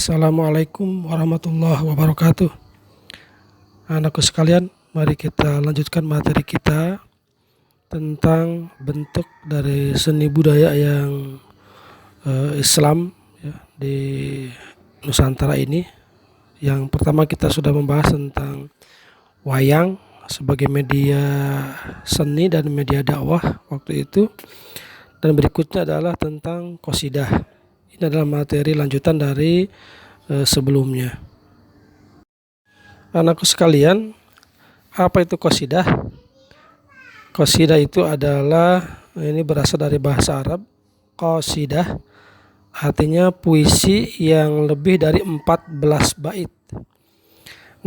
Assalamualaikum warahmatullahi wabarakatuh. Anakku sekalian, mari kita lanjutkan materi kita tentang bentuk dari seni budaya yang Islam ya, di Nusantara ini. Yang pertama kita sudah membahas tentang wayang sebagai media seni dan media dakwah waktu itu. Dan berikutnya adalah tentang qasidah. Ini adalah materi lanjutan dari sebelumnya. Anakku sekalian, apa itu qasidah? Qasidah itu adalah, ini berasal dari bahasa Arab, qasidah artinya puisi yang lebih dari 14 bait.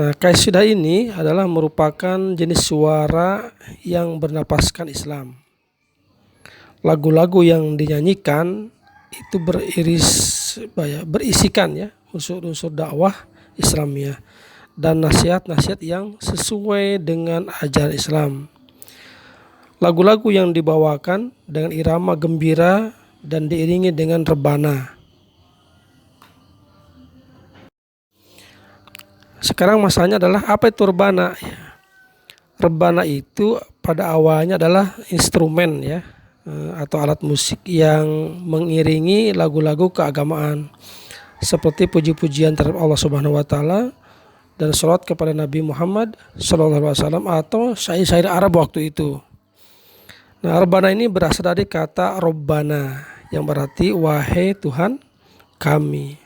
Nah, qasidah ini adalah merupakan jenis suara yang bernapaskan Islam. Lagu-lagu yang dinyanyikan itu berisikan ya unsur-unsur dakwah Islamiyah dan nasihat-nasihat yang sesuai dengan ajaran Islam. Lagu-lagu yang dibawakan dengan irama gembira dan diiringi dengan rebana. Sekarang masalahnya adalah apa itu rebana? Rebana itu pada awalnya adalah instrumen ya, atau alat musik yang mengiringi lagu-lagu keagamaan seperti puji-pujian terhadap Allah Subhanahu wa taala dan sholawat kepada Nabi Muhammad sallallahu alaihi wasallam atau syair-syair Arab waktu itu. Nah, rebana ini berasal dari kata robbana yang berarti wahai Tuhan kami.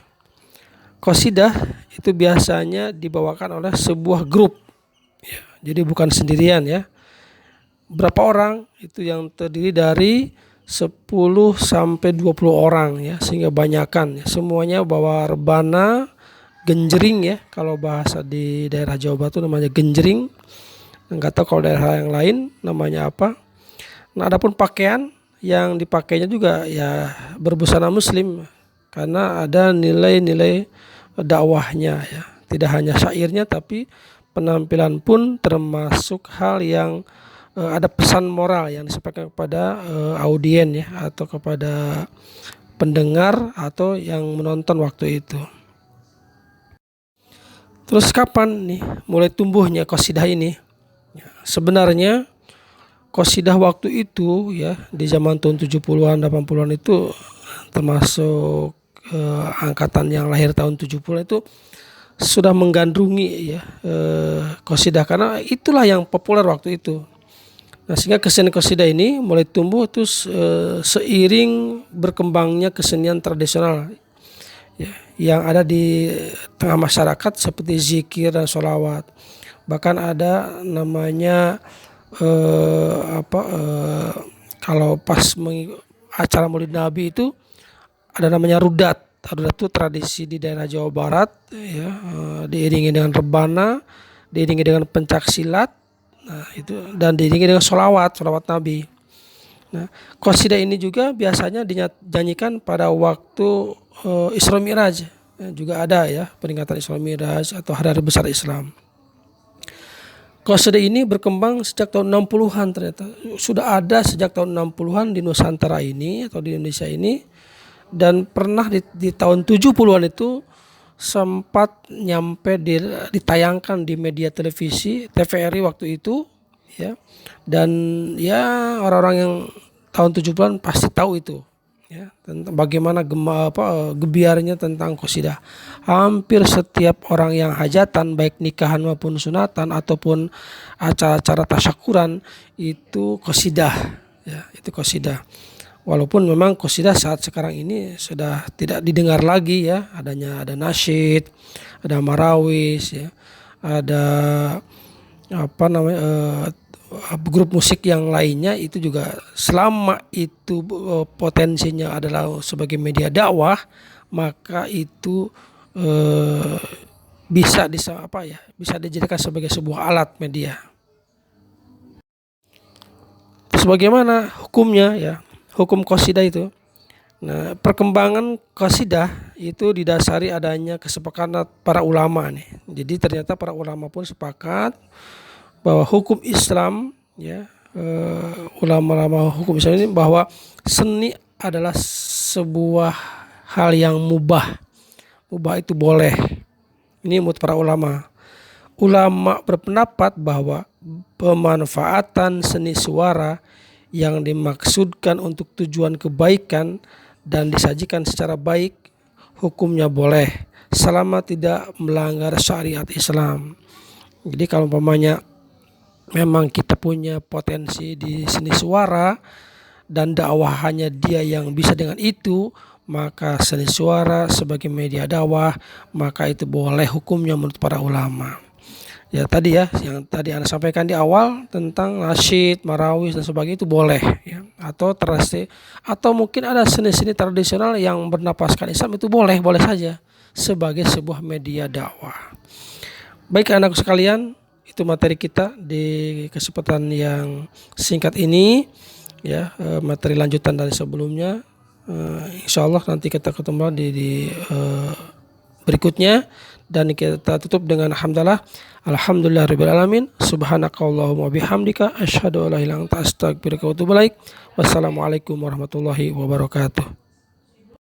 Qasidah itu biasanya dibawakan oleh sebuah grup ya, jadi bukan sendirian ya. Berapa orang itu yang terdiri dari 10 sampai 20 orang ya, sehingga banyakan ya. Semuanya bawa rebana, genjering ya, kalau bahasa di daerah Jawa Barat itu namanya genjering. Enggak tahu kalau daerah yang lain namanya apa. Nah, adapun pakaian yang dipakainya juga ya berbusana muslim karena ada nilai-nilai dakwahnya ya. Tidak hanya syairnya tapi penampilan pun termasuk hal yang ada pesan moral yang disampaikan kepada audien ya, atau kepada pendengar atau yang menonton waktu itu. Terus kapan nih mulai tumbuhnya qasidah ini? Ya, sebenarnya qasidah waktu itu ya di zaman tahun 70-an 80-an itu termasuk angkatan yang lahir tahun 70-an itu sudah menggandrungi ya qasidah karena itulah yang populer waktu itu. Nah, sehingga kesenian qasidah ini mulai tumbuh terus seiring berkembangnya kesenian tradisional ya, yang ada di tengah masyarakat seperti zikir dan sholawat. Bahkan ada namanya kalau pas acara Maulid Nabi itu ada namanya rudat. Rudat itu tradisi di daerah Jawa Barat ya, diiringi dengan rebana, diiringi dengan pencak silat. Nah, itu dan diiringi dengan sholawat Nabi. Nah, qasidah ini juga biasanya dinyanyikan pada waktu Isra Mi'raj. Juga ada ya peringatan Isra Mi'raj atau hari-hari besar Islam. Qasidah ini berkembang sejak tahun 60-an ternyata. Sudah ada sejak tahun 60-an di Nusantara ini atau di Indonesia ini, dan pernah di tahun 70-an itu sempat nyampe ditayangkan di media televisi TVRI waktu itu ya, dan ya orang-orang yang tahun 70-an pasti tahu itu ya, tentang bagaimana gebiarnya tentang qasidah. Hampir setiap orang yang hajatan baik nikahan maupun sunatan ataupun acara-acara tasyakuran itu qasidah ya, itu qasidah. Walaupun memang qasidah saat sekarang ini sudah tidak didengar lagi ya, ada nasyid, ada marawis ya, ada grup musik yang lainnya itu juga selama itu potensinya adalah sebagai media dakwah, maka itu bisa dijadikan sebagai sebuah alat media. Terus bagaimana hukumnya ya? Hukum qasidah itu. Nah, perkembangan qasidah itu didasari adanya kesepakatan para ulama nih. Jadi ternyata para ulama pun sepakat bahwa hukum Islam ya, ulama-ulama hukum Islam ini bahwa seni adalah sebuah hal yang mubah, mubah itu boleh. Ini menurut para ulama. Ulama berpendapat bahwa pemanfaatan seni suara yang dimaksudkan untuk tujuan kebaikan dan disajikan secara baik, hukumnya boleh selama tidak melanggar syariat Islam. Jadi kalau umpamanya memang kita punya potensi di seni suara dan dakwah hanya dia yang bisa dengan itu, maka seni suara sebagai media dakwah, maka itu boleh hukumnya menurut para ulama. Ya tadi ya, yang tadi Anda sampaikan di awal tentang nasyid, marawis dan sebagainya itu boleh ya. Atau mungkin ada seni-seni tradisional yang bernapaskan Islam, itu boleh saja sebagai sebuah media dakwah. Baik anakku sekalian, itu materi kita di kesempatan yang singkat ini ya, materi lanjutan dari sebelumnya. Insya Allah nanti kita ketemu di berikutnya, dan kita tutup dengan alhamdulillahirabbil alamin, subhanakallahumma bihamdika asyhadu an la ilaha illa anta astaghfiruka wa atubu ilaik. Wassalamualaikum warahmatullahi wabarakatuh.